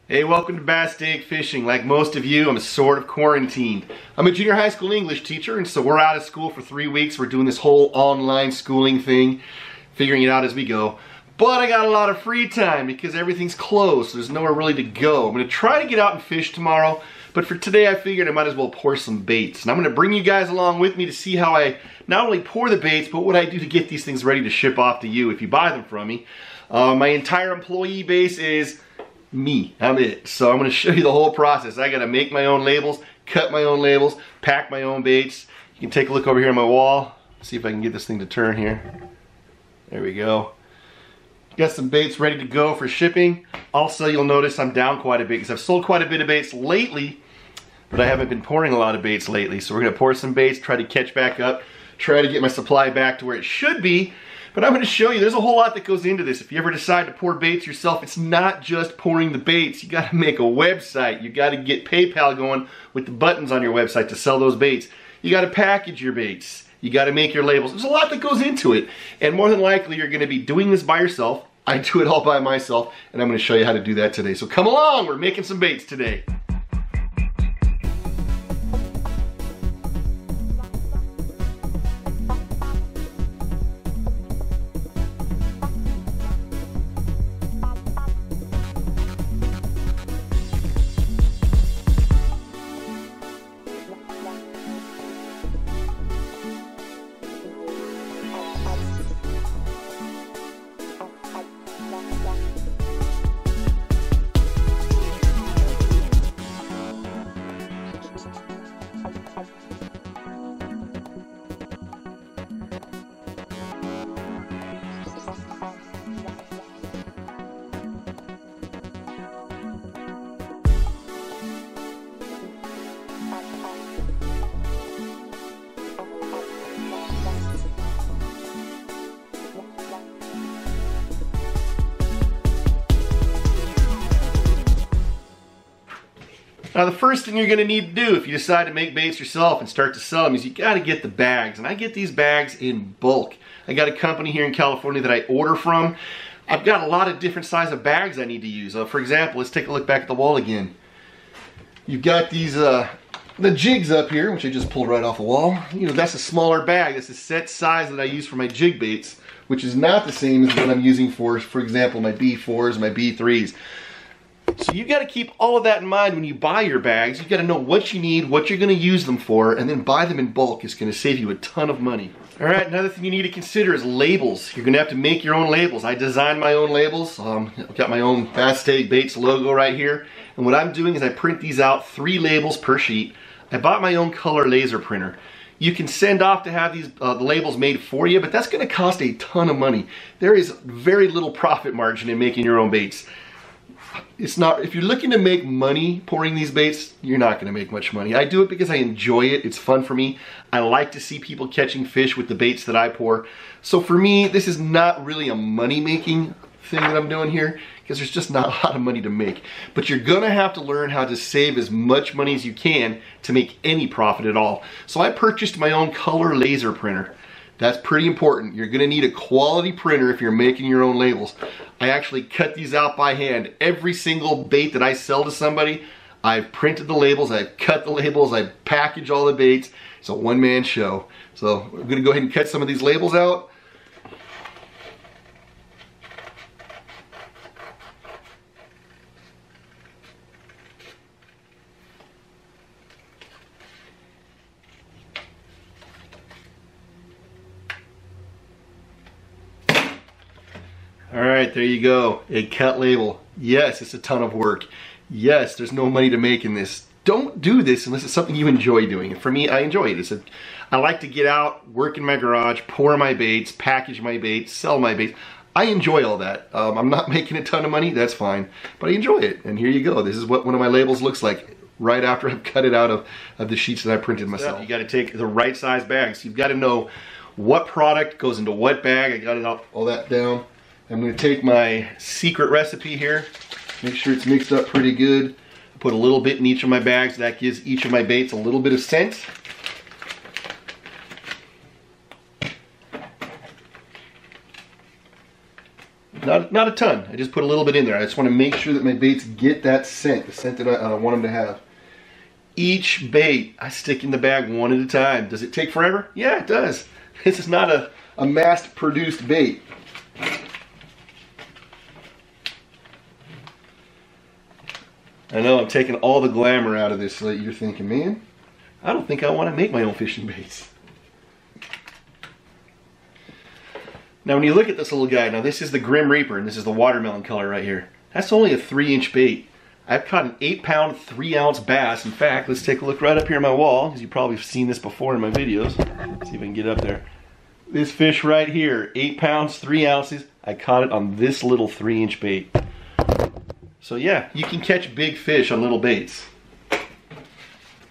Hey, welcome to Bass Steak Fishing. Like most of you, I'm sort of quarantined. I'm a junior high school English teacher, and so we're out of school for 3 weeks. We're doing this whole online schooling thing, figuring it out as we go. But I got a lot of free time because everything's closed, so there's nowhere really to go. I'm going to try to get out and fish tomorrow, but for today I figured I might as well pour some baits. And I'm going to bring you guys along with me to see how I not only pour the baits, but what I do to get these things ready to ship off to you if you buy them from me. My entire employee base is me. I'm it. So I'm going to show you the whole process. I got to make my own labels, cut my own labels, pack my own baits. You can take a look over here on my wall. See if I can get this thing to turn here. There we go. Got some baits ready to go for shipping. Also, you'll notice I'm down quite a bit because I've sold quite a bit of baits lately, but I haven't been pouring a lot of baits lately. So we're going to pour some baits, try to catch back up, try to get my supply back to where it should be. But I'm going to show you, there's a whole lot that goes into this. If you ever decide to pour baits yourself, it's not just pouring the baits. You got to make a website. You got to get PayPal going with the buttons on your website to sell those baits. You got to package your baits. You got to make your labels. There's a lot that goes into it. And more than likely, you're going to be doing this by yourself. I do it all by myself, and I'm going to show you how to do that today. So come along, we're making some baits today. Now the first thing you're going to need to do if you decide to make baits yourself and start to sell them is you got to get the bags. And I get these bags in bulk. I got a company here in California that I order from. I've got a lot of different size of bags I need to use. For example, let's take a look back at the wall again. You've got these the jigs up here, which I just pulled right off the wall. You know, that's a smaller bag. That's a set size that I use for my jig baits, which is not the same as what I'm using for example, my B4s, my B3s. So you got to keep all of that in mind when you buy your bags. You got to know what you need, what you're going to use them for, and then buy them in bulk. It's going to save you a ton of money. All right, another thing you need to consider is labels. You're going to have to make your own labels. I designed my own labels. I've got my own Bass Steak Baits logo right here. And what I'm doing is I print these out 3 labels per sheet. I bought my own color laser printer. You can send off to have these the labels made for you, but that's going to cost a ton of money. There is very little profit margin in making your own baits. It's not, if you're looking to make money pouring these baits, you're not going to make much money. I do it because I enjoy it. It's fun for me. I like to see people catching fish with the baits that I pour. So for me, this is not really a money-making thing that I'm doing here because there's just not a lot of money to make. But you're going to have to learn how to save as much money as you can to make any profit at all. So I purchased my own color laser printer. That's pretty important. You're going to need a quality printer if you're making your own labels. I actually cut these out by hand. Every single bait that I sell to somebody, I've printed the labels, I've cut the labels, I've packaged all the baits. It's a one-man show. So we're going to go ahead and cut some of these labels out. All right, there you go, a cut label. Yes, it's a ton of work. Yes, there's no money to make in this. Don't do this unless it's something you enjoy doing. And for me, I enjoy it. I like to get out, work in my garage, pour my baits, package my baits, sell my baits. I enjoy all that. I'm not making a ton of money, that's fine, but I enjoy it. And here you go. This is what one of my labels looks like right after I've cut it out of the sheets that I printed myself. You got to take the right size bags. You've got to know what product goes into what bag. I got it all that down. I'm going to take my secret recipe here, make sure it's mixed up pretty good. Put a little bit in each of my bags. That gives each of my baits a little bit of scent. Not a ton. I just put a little bit in there. I just want to make sure that my baits get that scent, the scent that I want them to have. Each bait I stick in the bag one at a time. Does it take forever? Yeah, it does. This is not a mass-produced bait. I know I'm taking all the glamour out of this so that you're thinking, man, I don't think I want to make my own fishing baits. Now when you look at this little guy, now this is the Grim Reaper and this is the watermelon color right here. That's only a 3-inch bait. I've caught an 8-pound, 3-ounce bass. In fact, let's take a look right up here on my wall, because you've probably seen this before in my videos. Let's see if I can get up there. This fish right here, 8 pounds, 3 ounces. I caught it on this little 3-inch bait. So yeah, you can catch big fish on little baits.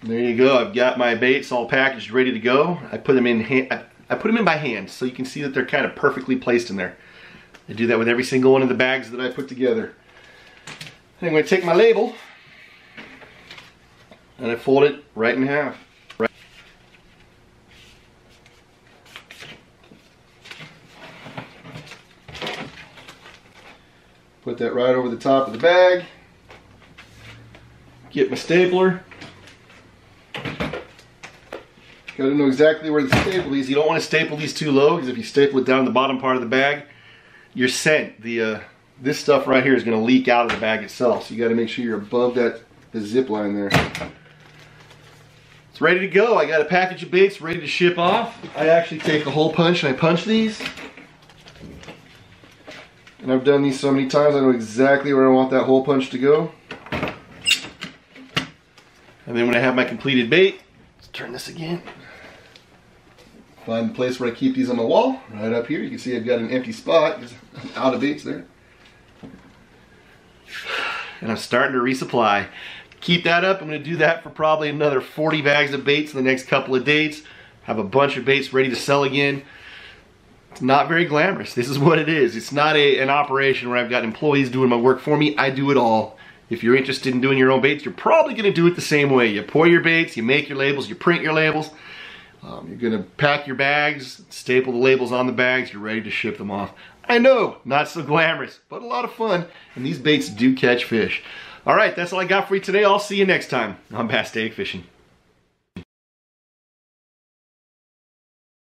There you go. I've got my baits all packaged, ready to go. I put them in by hand, so you can see that they're kind of perfectly placed in there. I do that with every single one of the bags that I put together. I'm going to take my label and I fold it right in half. Put that right over the top of the bag. Get my stapler. Got to know exactly where to staple these. You don't want to staple these too low, because if you staple it down the bottom part of the bag, your scent, this stuff right here is going to leak out of the bag itself. So you got to make sure you're above the zip line there. It's ready to go. I got a package of baits ready to ship off. I actually take a hole punch and I punch these. And I've done these so many times, I know exactly where I want that hole punch to go. And then when I have my completed bait, let's turn this again. Find the place where I keep these on my wall, right up here. You can see I've got an empty spot, because I'm out of baits there. And I'm starting to resupply. Keep that up. I'm going to do that for probably another 40 bags of baits in the next couple of days. Have a bunch of baits ready to sell again. It's not very glamorous. This is what it is. It's not an operation where I've got employees doing my work for me. I do it all. If you're interested in doing your own baits, you're probably going to do it the same way. You pour your baits, you make your labels, you print your labels. You're going to pack your bags, staple the labels on the bags, you're ready to ship them off. I know, not so glamorous, but a lot of fun. And these baits do catch fish. All right, that's all I got for you today. I'll see you next time on Bass Stake Fishing.